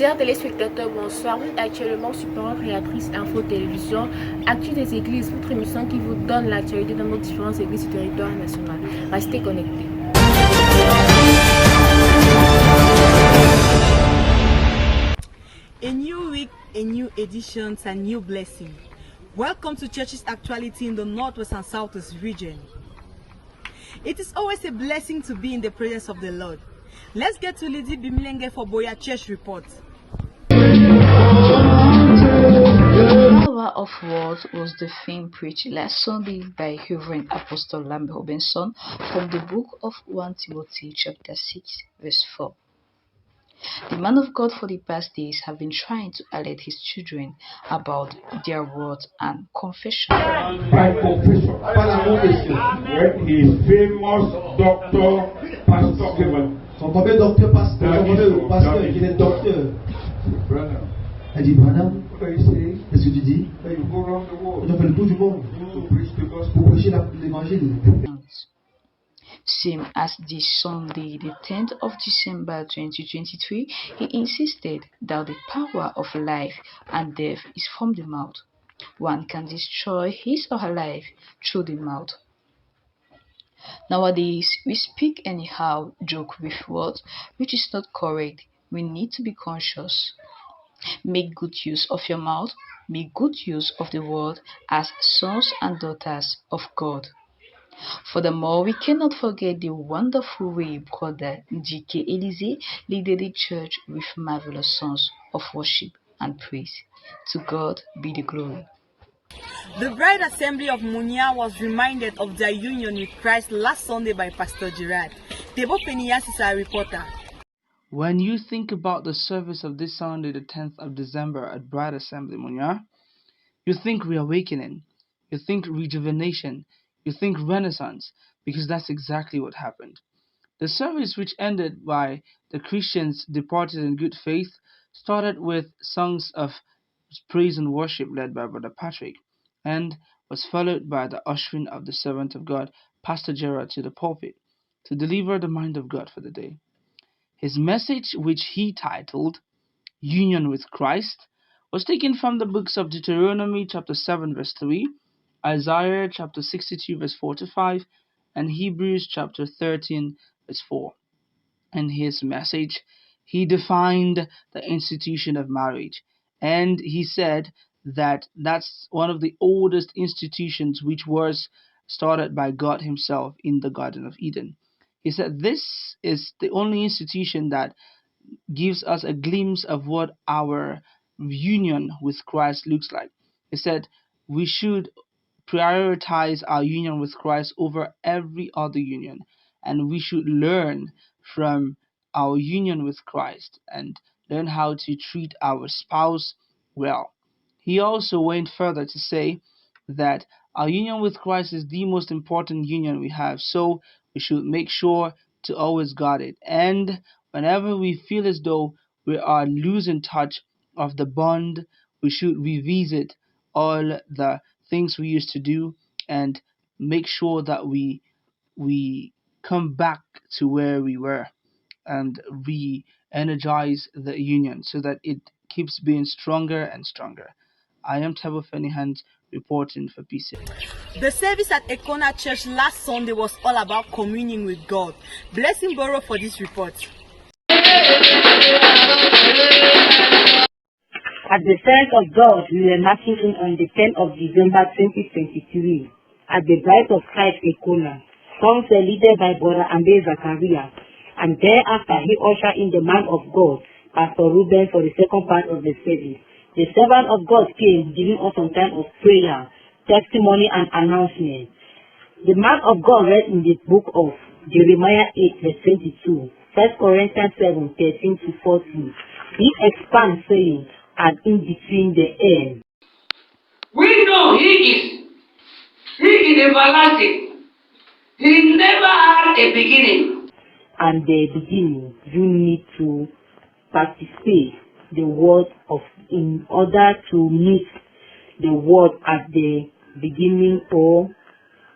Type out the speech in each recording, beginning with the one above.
Chers téléspectateurs, bonsoir. Vous êtes actuellement supérieure créatrice Info Télévision, Actu des Églises, votre émission qui vous donne l'actualité dans nos différentes églises du territoire national. Restez connectés. A new week, a new edition, a new blessing. Welcome to Church's Actuality in the Northwest and Southwest region. It is always a blessing to be in the presence of the Lord. Let's get to Lady Bimilenge for Boya Church Report. The Power of Words was the theme preached last Sunday by Reverend Apostle Lambert Robinson from the book of 1 Timothy chapter 6 verse 4. The man of God for the past days have been trying to alert his children about their words and confession. By confession, when he is famous doctor, Pastor Kevin. Son fameux docteur pasteur qui est docteur. Elle dit Branham, qu'est-ce que tu dis? On a fait le tour du monde pour prêcher l'évangile. Same as this Sunday, the 10th of December 2023, he insisted that the power of life and death is from the mouth. One can destroy his or her life through the mouth. Nowadays, we speak anyhow, joke with words, which is not correct. We need to be conscious. Make good use of your mouth. Make good use of the word as sons and daughters of God. Furthermore, we cannot forget the wonderful way Brother G.K. Elise led the church with marvelous songs of worship and praise. To God be the glory. The Bride Assembly of Munya was reminded of their union with Christ last Sunday by Pastor Gerard. Tebo Peniyas is our reporter. When you think about the service of this Sunday, the 10th of December at Bride Assembly Munya, you think reawakening, you think rejuvenation, you think renaissance, because that's exactly what happened. The service, which ended by the Christians departed in good faith, started with songs of praise and worship led by Brother Patrick, and was followed by the ushering of the servant of God, Pastor Gerard, to the pulpit to deliver the mind of God for the day. His message, which he titled Union with Christ, was taken from the books of Deuteronomy chapter 7 verse 3, Isaiah chapter 62 verse 4 to 5, and Hebrews chapter 13 verse 4. In his message, he defined the institution of marriage, and he said that that's one of the oldest institutions which was started by God himself in the Garden of Eden. He said this is the only institution that gives us a glimpse of what our union with Christ looks like. He said we should prioritize our union with Christ over every other union, and we should learn from our union with Christ and learn how to treat our spouse well. He also went further to say that our union with Christ is the most important union we have, so we should make sure to always guard it. And whenever we feel as though we are losing touch of the bond, we should revisit all the things we used to do and make sure that we come back to where we were and re-energize the union so that it keeps being stronger and stronger. I am Tabo Fenihans reporting for PCA. The service at Ekona Church last Sunday was all about communing with God. Blessing Borough for this report. At the Sense of God, we were marching in on the 10th of December 2023 at the Bride of Christ Ekona. Songs were led by Brother Ambe Zachariah, and thereafter he ushered in the man of God, Pastor Ruben, for the second part of the service. The servant of God came, giving us some time of prayer, testimony, and announcement. The man of God read in the book of Jeremiah 8, verse 22, 1 Corinthians 7, 13 to 14. He expands, saying, and in between the end. We know He is everlasting. He never had a beginning. And the beginning, you need to participate the word of in order to meet the word at the beginning or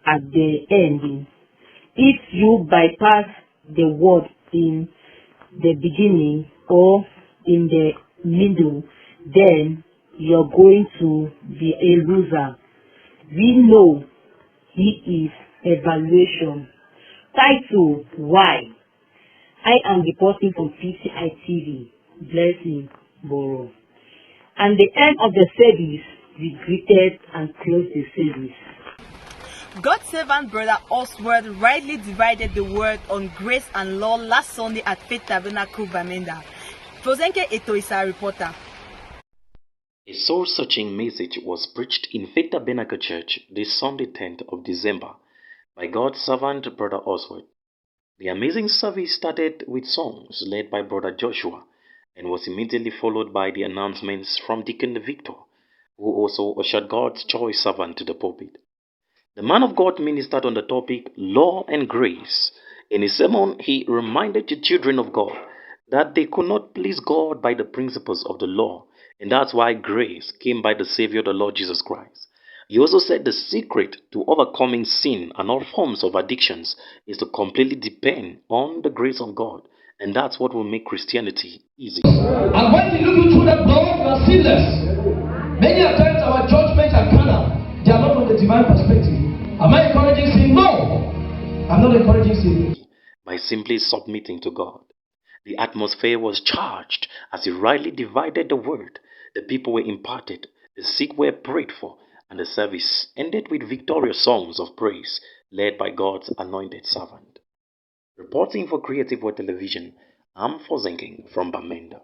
at the ending. If you bypass the word in the beginning or in the middle, then you're going to be a loser. We know he is evaluation. Title, why? I am reporting from PCI TV, Blessing Borough. And the end of the service, we greeted and closed the service. God's servant Brother Oswald rightly divided the word on grace and law last Sunday at Faith Tabernacle, Bamenda. Fozenke Eto is our reporter. A soul-searching message was preached in Faith Tabernacle Church this Sunday 10th of December by God's servant Brother Oswald. The amazing service started with songs led by Brother Joshua and was immediately followed by the announcements from Deacon Victor, who also ushered God's choice servant to the pulpit. The man of God ministered on the topic Law and Grace. In his sermon, he reminded the children of God that they could not please God by the principles of the law, and that's why grace came by the Savior, the Lord Jesus Christ. He also said the secret to overcoming sin and all forms of addictions is to completely depend on the grace of God, and that's what will make Christianity easy. And when you look into the blood, you are sinless. Many times our judgments are carnal. They are not from the divine perspective. Am I encouraging sin? No. I'm not encouraging sin. By simply submitting to God. The atmosphere was charged as he rightly divided the word. The people were imparted, the sick were prayed for, and the service ended with victorious songs of praise led by God's anointed servant. Reporting for Creative Word Television, I'm Fozenking from Bamenda.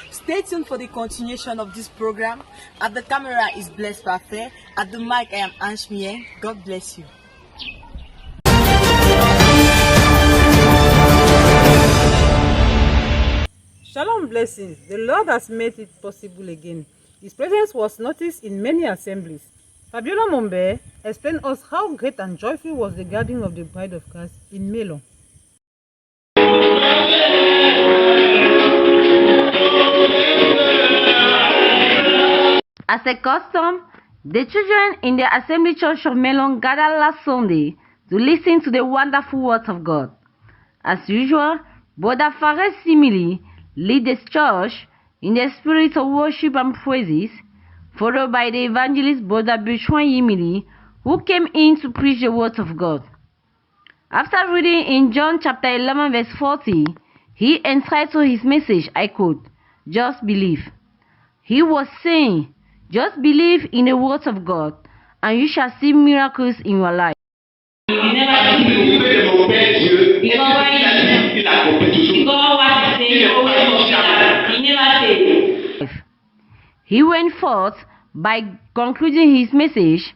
Stay tuned for the continuation of this program. At the camera is Blessed Parfait. At the mic I am Ange Mien. God bless you. Shalom blessings. The Lord has made it possible again. His presence was noticed in many assemblies. Fabiola Mombe explained us how great and joyful was the gathering of the bride of Christ in Melon. As a custom, the children in the Assembly Church of Melon gathered last Sunday to listen to the wonderful words of God. As usual, Brother Fares Simili lead the church in the spirit of worship and praises, followed by the evangelist Brother Bertrand Yimili, who came in to preach the words of God. After reading in John chapter 11 verse 40, he entitled his message, I quote, "Just believe." He was saying, just believe in the words of God, and you shall see miracles in your life. He went forth by concluding his message,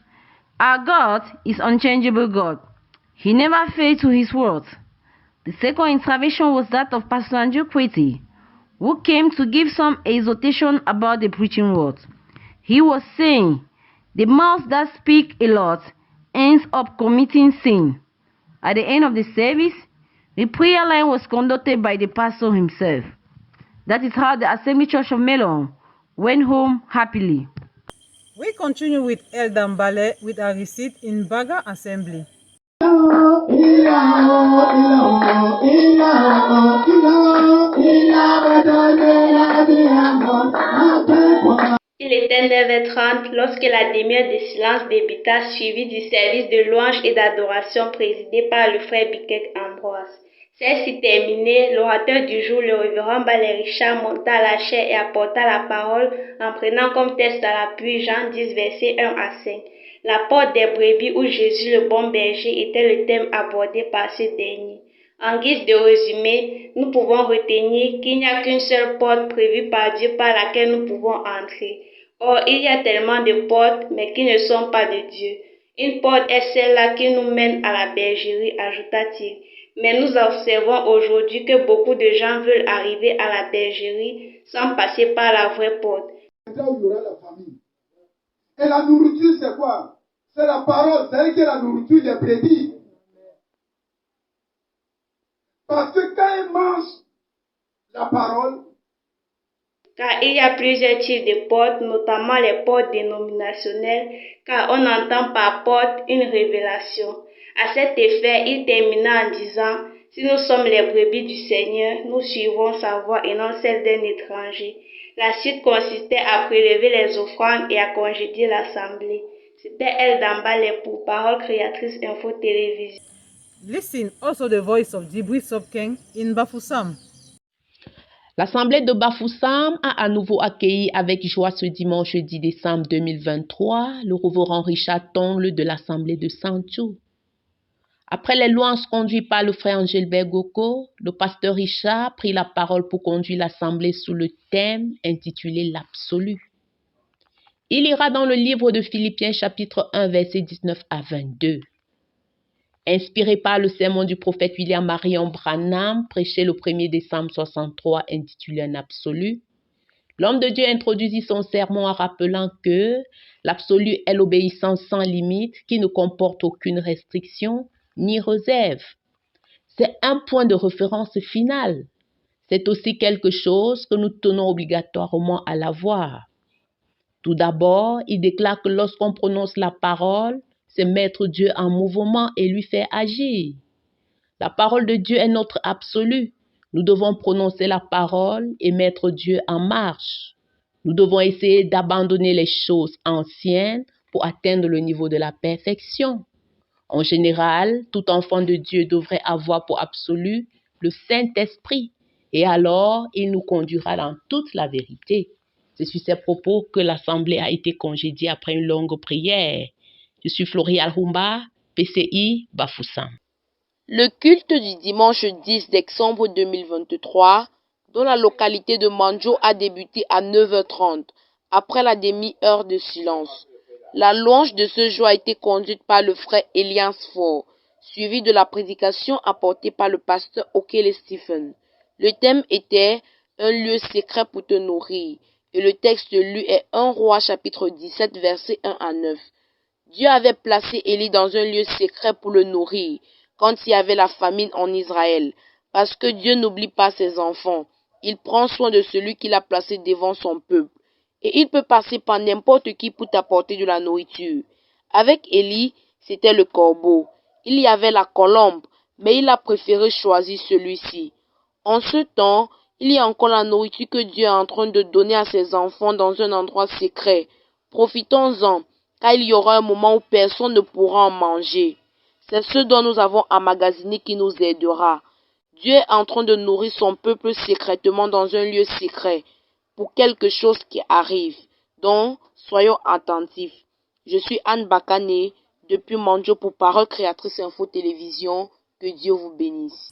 our God is unchangeable God. He never failed to his words. The second intervention was that of Pastor Andrew Kweti, who came to give some exhortation about the preaching word. He was saying, the mouth that speaks a lot ends up committing sin. At the end of the service, the prayer line was conducted by the pastor himself. That is how the Assembly Church of Melon went home happily. We continue with Elder Mbale with a receipt in Baga Assembly. Il était 9h30 lorsque la demi-heure de silence débuta, suivie du service de louange et d'adoration présidé par le frère Biquet Ambroise. Celle-ci terminée, l'orateur du jour, le révérend Balé Richard, monta à la chaire et apporta la parole en prenant comme texte à l'appui Jean 10, versets 1 à 5. La porte des brebis où Jésus le bon berger était le thème abordé par ce dernier. En guise de résumé, nous pouvons retenir qu'il n'y a qu'une seule porte prévue par Dieu par laquelle nous pouvons entrer. Or, il y a tellement de portes, mais qui ne sont pas de Dieu. Une porte est celle-là qui nous mène à la bergerie, ajouta-t-il. Mais nous observons aujourd'hui que beaucoup de gens veulent arriver à la bergerie sans passer par la vraie porte. Là où il y aura la famille. Et la nourriture, c'est quoi? C'est la parole, c'est-à-dire que la nourriture des brebis. Parce que quand ils mangent la parole, car il y a plusieurs types de portes, notamment les portes dénominationnelles, car on entend par porte une révélation. À cet effet, il termina en disant, Si nous sommes les brebis du Seigneur, nous suivrons sa voie et non celle d'un étranger. La suite consistait à prélever les offrandes et à congédier l'assemblée. C'était elle d'en bas les pourparoles créatrices Info Télévision. Listen also the voice of Dibri Sopkeng in Bafoussam. L'Assemblée de Bafoussam a à nouveau accueilli avec joie ce dimanche 10 décembre 2023 le révérend Richard Tongle de l'Assemblée de Santou. Après les louanges conduites par le frère Angélbert Goko, le pasteur Richard prit la parole pour conduire l'Assemblée sous le thème intitulé l'absolu. Il ira dans le livre de Philippiens chapitre 1 versets 19 à 22. Inspiré par le sermon du prophète William Marion Branham, prêché le 1er décembre 63, intitulé un absolu, l'homme de Dieu introduisit son sermon en rappelant que l'absolu est l'obéissance sans limite qui ne comporte aucune restriction ni réserve. C'est un point de référence final. C'est aussi quelque chose que nous tenons obligatoirement à l'avoir. Tout d'abord, il déclare que lorsqu'on prononce la parole, c'est mettre Dieu en mouvement et lui faire agir. La parole de Dieu est notre absolu. Nous devons prononcer la parole et mettre Dieu en marche. Nous devons essayer d'abandonner les choses anciennes pour atteindre le niveau de la perfection. En général, tout enfant de Dieu devrait avoir pour absolu le Saint-Esprit, et alors il nous conduira dans toute la vérité. C'est sur ces propos que l'Assemblée a été congédiée après une longue prière. Je suis Florial Humba, PCI Bafoussam. Le culte du dimanche 10 décembre 2023, dans la localité de Manjo, a débuté à 9h30, après la demi-heure de silence. La louange de ce jour a été conduite par le frère Elias Ford, suivie de la prédication apportée par le pasteur Okele Stephen. Le thème était « Un lieu secret pour te nourrir » et le texte lu est 1 Roi chapitre 17 versets 1 à 9. Dieu avait placé Élie dans un lieu secret pour le nourrir quand il y avait la famine en Israël, parce que Dieu n'oublie pas ses enfants. Il prend soin de celui qu'il a placé devant son peuple. Et il peut passer par n'importe qui pour t'apporter de la nourriture. Avec Élie, c'était le corbeau. Il y avait la colombe, mais il a préféré choisir celui-ci. En ce temps, il y a encore la nourriture que Dieu est en train de donner à ses enfants dans un endroit secret. Profitons-en, car il y aura un moment où personne ne pourra en manger. C'est ce dont nous avons emmagasiné qui nous aidera. Dieu est en train de nourrir son peuple secrètement dans un lieu secret pour quelque chose qui arrive. Donc, soyons attentifs. Je suis Anne Bakane, depuis Manjo pour Parole Créatrice Info Télévision. Que Dieu vous bénisse.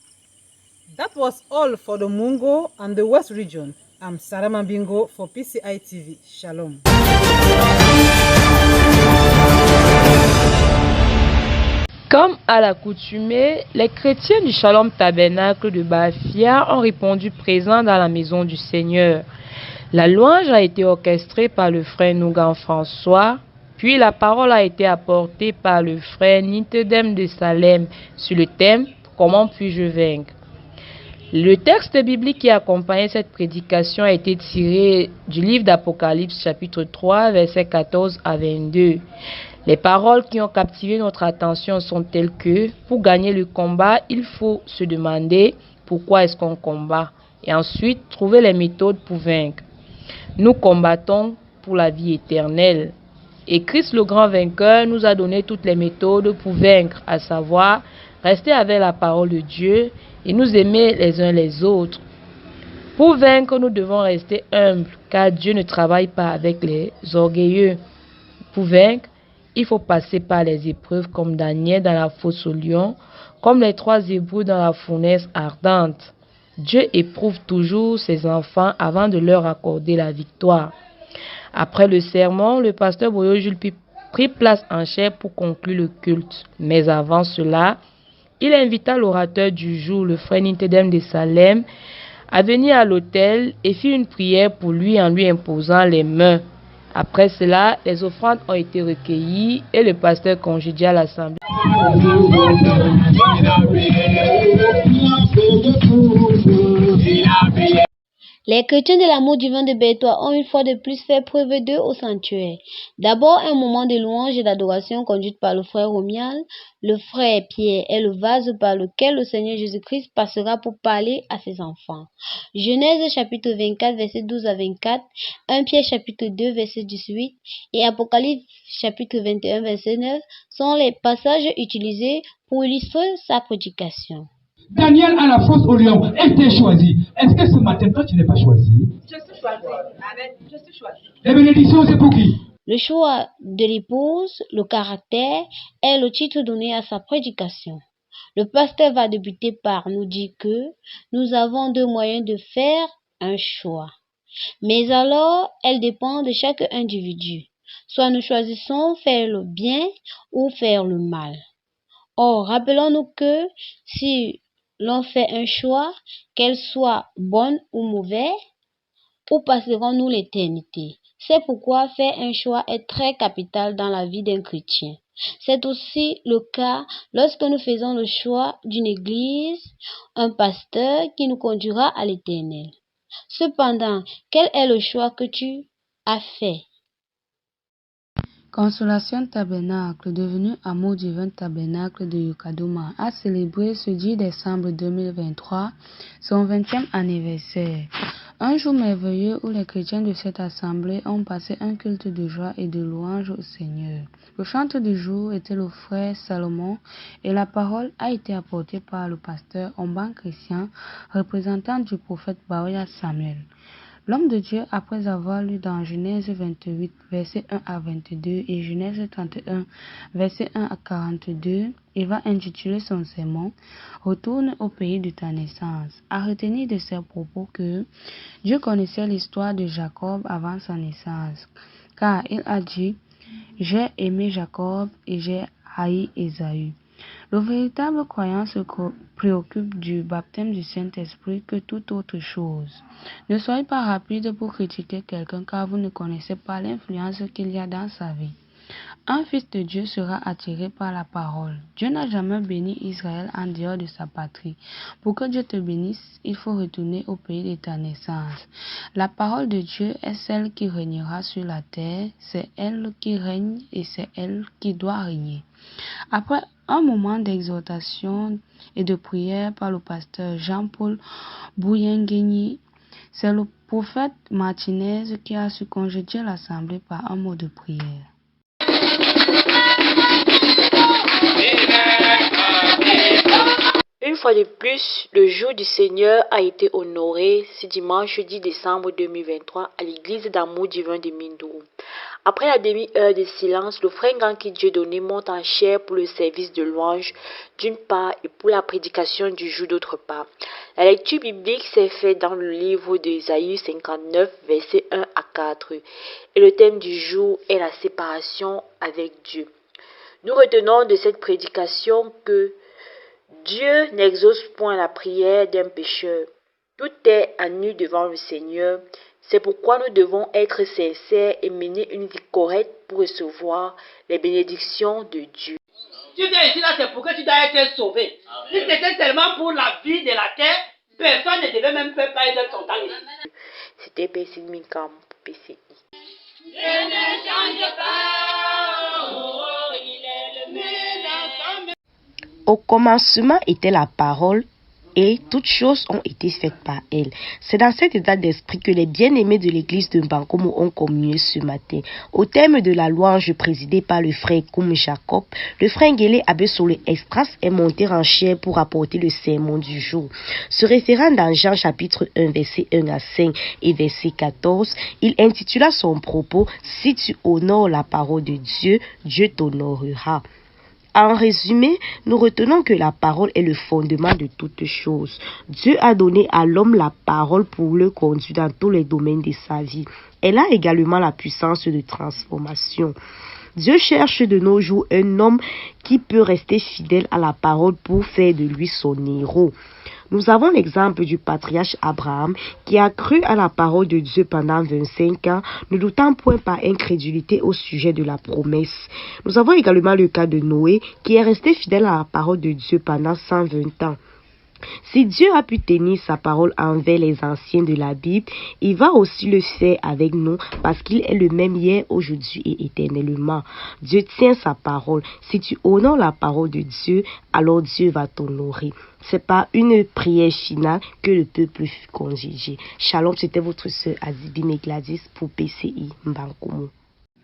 That was all for the Mungo and the West region. I'm Sarah Mambingo for PCI TV. Shalom. Comme à l'accoutumée, les chrétiens du Shalom Tabernacle de Bafia ont répondu présents dans la maison du Seigneur. La louange a été orchestrée par le frère Nougan François, puis la parole a été apportée par le frère Nitedem de Salem sur le thème « Comment puis-je vaincre ?» Le texte biblique qui accompagnait cette prédication a été tiré du livre d'Apocalypse chapitre 3 versets 14 à 22. Les paroles qui ont captivé notre attention sont telles que pour gagner le combat, il faut se demander pourquoi est-ce qu'on combat et ensuite trouver les méthodes pour vaincre. Nous combattons pour la vie éternelle. Et Christ le grand vainqueur nous a donné toutes les méthodes pour vaincre, à savoir rester avec la parole de Dieu et nous aimer les uns les autres. Pour vaincre, nous devons rester humbles, car Dieu ne travaille pas avec les orgueilleux. Pour vaincre, il faut passer par les épreuves comme Daniel dans la fosse au lion, comme les 3 Hébreux dans la fournaise ardente. Dieu éprouve toujours ses enfants avant de leur accorder la victoire. Après le sermon, le pasteur Boyo Jules prit place en chair pour conclure le culte. Mais avant cela, il invita l'orateur du jour, le frère Nitedem de Salem, à venir à l'autel et fit une prière pour lui en lui imposant les mains. Après cela, les offrandes ont été recueillies et le pasteur congédia l'assemblée. Les chrétiens de l'amour divin de Bétois ont une fois de plus fait preuve d'eux au sanctuaire. D'abord, un moment de louange et d'adoration conduite par le frère Romial. Le frère Pierre est le vase par lequel le Seigneur Jésus-Christ passera pour parler à ses enfants. Genèse chapitre 24, verset 12 à 24, 1 Pierre chapitre 2, verset 18 et Apocalypse chapitre 21, verset 9 sont les passages utilisés pour illustrer sa prédication. Daniel à la fosse au lion était choisi. Est-ce que ce matin, toi, tu n'es pas choisi? Je suis choisi. Amen. Je suis choisi. Les bénédictions, c'est pour qui? Le choix de l'épouse, le caractère, est le titre donné à sa prédication. Le pasteur va débuter par nous dire que nous avons deux moyens de faire un choix. Mais alors, elle dépend de chaque individu. Soit nous choisissons faire le bien ou faire le mal. Or, rappelons-nous que si l'on fait un choix, qu'elle soit bonne ou mauvaise, où passerons-nous l'éternité? C'est pourquoi faire un choix est très capital dans la vie d'un chrétien. C'est aussi le cas lorsque nous faisons le choix d'une église, un pasteur qui nous conduira à l'éternel. Cependant, quel est le choix que tu as fait? Consolation Tabernacle, devenu Amour Divin Tabernacle de Yukadoma, a célébré ce 10 décembre 2023 son 20e anniversaire. Un jour merveilleux où les chrétiens de cette assemblée ont passé un culte de joie et de louange au Seigneur. Le chanteur du jour était le frère Salomon et la parole a été apportée par le pasteur Omban Christian, représentant du prophète Baoya Samuel. L'homme de Dieu, après avoir lu dans Genèse 28, versets 1 à 22 et Genèse 31, versets 1 à 42, il va intituler son sermon « Retourne au pays de ta naissance », à retenir de ses propos que Dieu connaissait l'histoire de Jacob avant sa naissance, car il a dit « J'ai aimé Jacob et j'ai haï Ésaü ». Le véritable croyant se préoccupe du baptême du Saint-Esprit que toute autre chose. Ne soyez pas rapide pour critiquer quelqu'un car vous ne connaissez pas l'influence qu'il y a dans sa vie. Un fils de Dieu sera attiré par la parole. Dieu n'a jamais béni Israël en dehors de sa patrie. Pour que Dieu te bénisse, il faut retourner au pays de ta naissance. La parole de Dieu est celle qui régnera sur la terre. C'est elle qui règne et c'est elle qui doit régner. Après un moment d'exhortation et de prière par le pasteur Jean-Paul Bouyengeni, c'est le prophète Martinez qui a su congédier l'assemblée par un mot de prière. Une fois de plus, le jour du Seigneur a été honoré ce dimanche 10 décembre 2023 à l'église d'Amour Divin de Mindou. Après la demi-heure de silence, le frère Ganki Dieudonné monte en chair pour le service de louange d'une part et pour la prédication du jour d'autre part. La lecture biblique s'est faite dans le livre d'Ésaïe 59, versets 1 à 4. Et le thème du jour est la séparation avec Dieu. Nous retenons de cette prédication que Dieu n'exauce point la prière d'un pécheur. Tout est à nu devant le Seigneur. C'est pourquoi nous devons être sincères et mener une vie correcte pour recevoir les bénédictions de Dieu. Tu viens ici là, c'est pour que tu dois être sauvé. Si c'était tellement pour la vie de la terre, personne ne devait même faire parler de son temps ici. C'était PCI Minkam, PCI. Je ne change pas, oh, il est le meilleur. Au commencement était la parole, et toutes choses ont été faites par elle. C'est dans cet état d'esprit que les bien-aimés de l'église de Mbankomo ont communié ce matin. Au terme de la louange présidée par le frère Koum Jacob, le frère Ngele Abesole Extras est monté en chair pour apporter le sermon du jour. Se référant dans Jean chapitre 1, verset 1 à 5 et verset 14, il intitula son propos « Si tu honores la parole de Dieu, Dieu t'honorera ». En résumé, nous retenons que la parole est le fondement de toutes choses. Dieu a donné à l'homme la parole pour le conduire dans tous les domaines de sa vie. Elle a également la puissance de transformation. Dieu cherche de nos jours un homme qui peut rester fidèle à la parole pour faire de lui son héros. Nous avons l'exemple du patriarche Abraham qui a cru à la parole de Dieu pendant 25 ans, ne doutant point par incrédulité au sujet de la promesse. Nous avons également le cas de Noé qui est resté fidèle à la parole de Dieu pendant 120 ans. Si Dieu a pu tenir sa parole envers les anciens de la Bible, il va aussi le faire avec nous parce qu'il est le même hier, aujourd'hui et éternellement. Dieu tient sa parole. Si tu honores la parole de Dieu, alors Dieu va t'honorer. C'est par une prière finale que le peuple fut congédié. Shalom, c'était votre sœur Azibine Gladys pour PCI Mbankomo.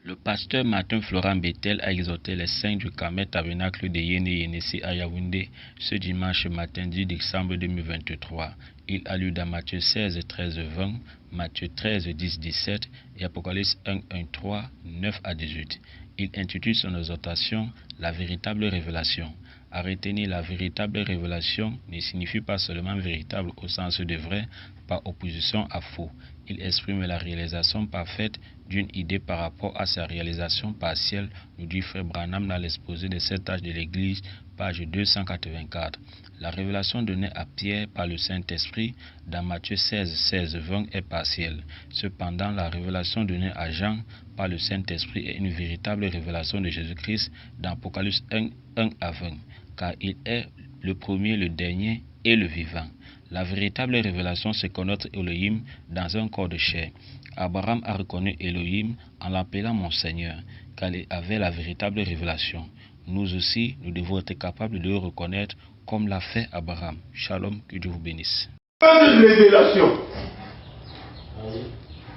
Le pasteur Martin Florent Bethel a exhorté les saints du Carmel Tabernacle de Yéné Yénessi à Yaoundé ce dimanche matin 10 décembre 2023. Il a lu dans Matthieu 16, 13, 20, Matthieu 13, 10, 17 et Apocalypse 1, 1, 3, 9 à 18. Il intitule son exhortation « La véritable révélation ». À retenir, la véritable révélation ne signifie pas seulement véritable au sens de vrai, par opposition à faux. Il exprime la réalisation parfaite d'une idée par rapport à sa réalisation partielle, nous dit Frère Branham dans l'exposé de 7 âges de l'Église, page 284. La révélation donnée à Pierre par le Saint-Esprit dans Matthieu 16, 16, 20 est partielle. Cependant, la révélation donnée à Jean par le Saint-Esprit est une véritable révélation de Jésus-Christ dans Apocalypse 1, 1 à 20, car il est le premier, le dernier et le vivant. La véritable révélation, c'est connaître Elohim dans un corps de chair. Abraham a reconnu Elohim en l'appelant mon Seigneur, car il avait la véritable révélation. Nous aussi, nous devons être capables de le reconnaître comme l'a fait Abraham. Shalom, que Dieu vous bénisse. Une révélation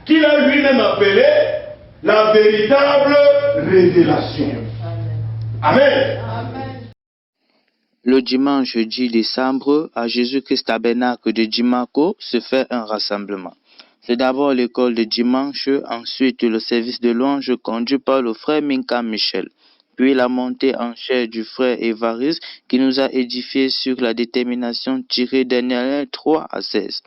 qu'il a lui-même appelée la véritable révélation. Amen. Le dimanche 10 décembre, à Jésus-Christ Tabernacle de Dimako, se fait un rassemblement. C'est d'abord l'école de dimanche, ensuite le service de louange conduit par le frère Minka Michel, puis la montée en chair du frère Évariste qui nous a édifié sur la détermination tirée des Néhémiens 3 à 16.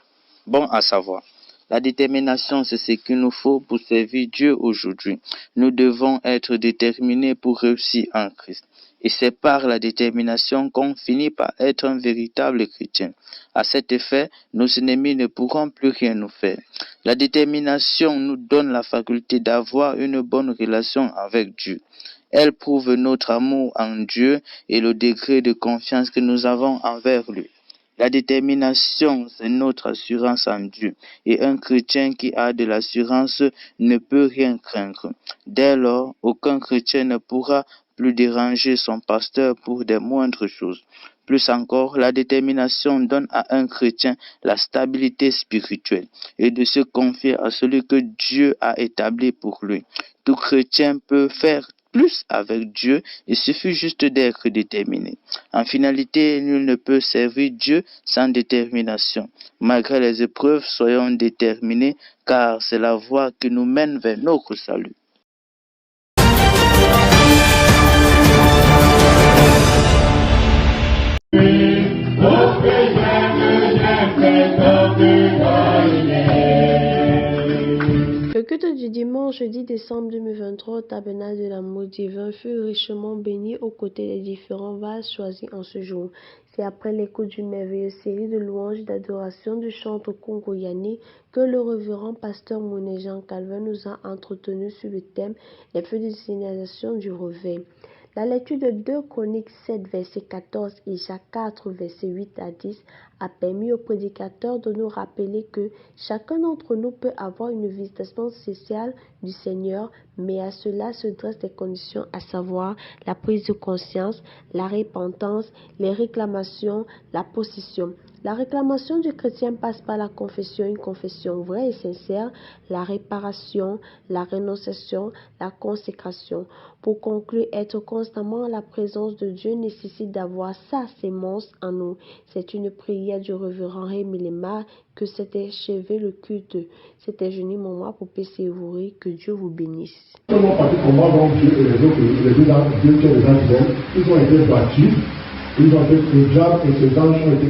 Bon à savoir. La détermination, c'est ce qu'il nous faut pour servir Dieu aujourd'hui. Nous devons être déterminés pour réussir en Christ. Et c'est par la détermination qu'on finit par être un véritable chrétien. À cet effet, nos ennemis ne pourront plus rien nous faire. La détermination nous donne la faculté d'avoir une bonne relation avec Dieu. Elle prouve notre amour en Dieu et le degré de confiance que nous avons envers lui. La détermination, c'est notre assurance en Dieu. Et un chrétien qui a de l'assurance ne peut rien craindre. Dès lors, aucun chrétien ne pourra plus déranger son pasteur pour des moindres choses. Plus encore, la détermination donne à un chrétien la stabilité spirituelle et de se confier à celui que Dieu a établi pour lui. Tout chrétien peut faire plus avec Dieu, il suffit juste d'être déterminé. En finalité, nul ne peut servir Dieu sans détermination. Malgré les épreuves, soyons déterminés, car c'est la voie qui nous mène vers notre salut. Le culte du dimanche 10 décembre 2023 au tabernacle de l'amour divin fut richement béni aux côtés des différents vases choisis en ce jour. C'est après l'écoute d'une merveilleuse série de louanges et d'adoration du chantre congoyanais que le révérend pasteur Moné Jean Calvin nous a entretenu sur le thème « Les feux de signalisation du réveil ». La lecture de 2 Chroniques 7, verset 14 et Jacques 4, verset 8 à 10 a permis au prédicateur de nous rappeler que chacun d'entre nous peut avoir une visitation spéciale du Seigneur, mais à cela se dressent des conditions, à savoir la prise de conscience, la repentance, les réclamations, la possession. La réclamation du chrétien passe par la confession, une confession vraie et sincère, la réparation, la renonciation, la consécration. Pour conclure, être constamment à la présence de Dieu nécessite d'avoir sa sémence en nous. C'est une prière du révérend Rémi Lemar que s'est achevé le culte. C'était Jenny Momoa pour PCI. Que Dieu vous bénisse. Seulement parce que moi, donc, Dieu et les autres, les deux angels, ils ont été battus, ils ont été le diable et ces anges ont été.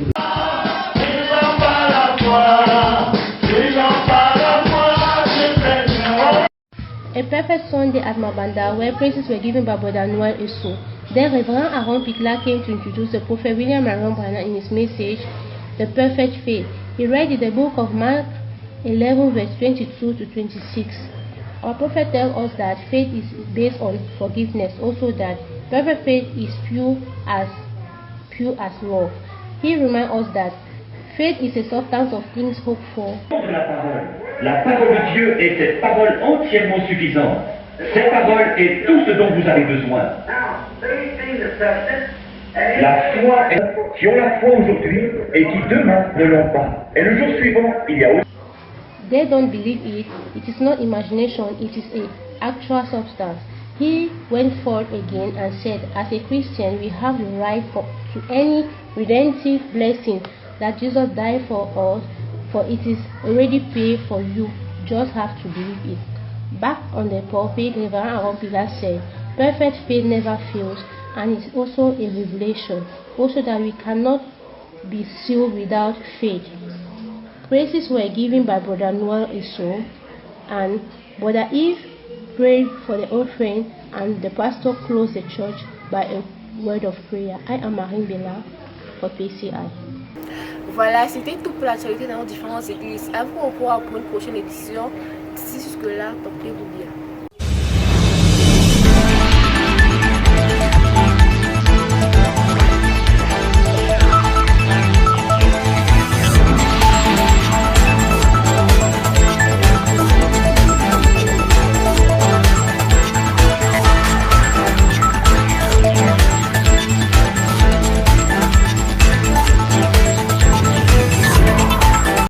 A perfect Sunday at Mabanda, where praises were given by Brother Noel Esso. Then Reverend Aaron Pikla came to introduce the Prophet William Aaron Branham in his message, The Perfect Faith. He read in the book of Mark 11, verse 22 to 26. Our Prophet tells us that faith is based on forgiveness, also that perfect faith is pure as love. He reminds us that faith is a substance of things hoped for. La parole de Dieu est cette parole entièrement suffisante. Cette parole est tout ce dont vous avez besoin. La foi est qui ont la foi aujourd'hui et qui demain ne l'ont pas. Et le jour suivant, il y a aussi. They don't believe it. It is not imagination. It is a actual substance. He went forth again and said, as a Christian, we have the right to any redemptive blessing that Jesus died for us, for it is already paid for you. Just have to believe it. Back on the pulpit, Reverend Aaron Pilar said, perfect faith never fails, and it's also a revelation, also that we cannot be sealed without faith. Praises were given by Brother Noel Isso, and Brother Eve prayed for the offering, and the pastor closed the church by a word of prayer. I am Marine Bella for PCI. Voilà, c'était tout pour l'actualité dans nos différentes églises. À vous au revoir pour une prochaine édition. D'ici jusque-là, portez-vous bien.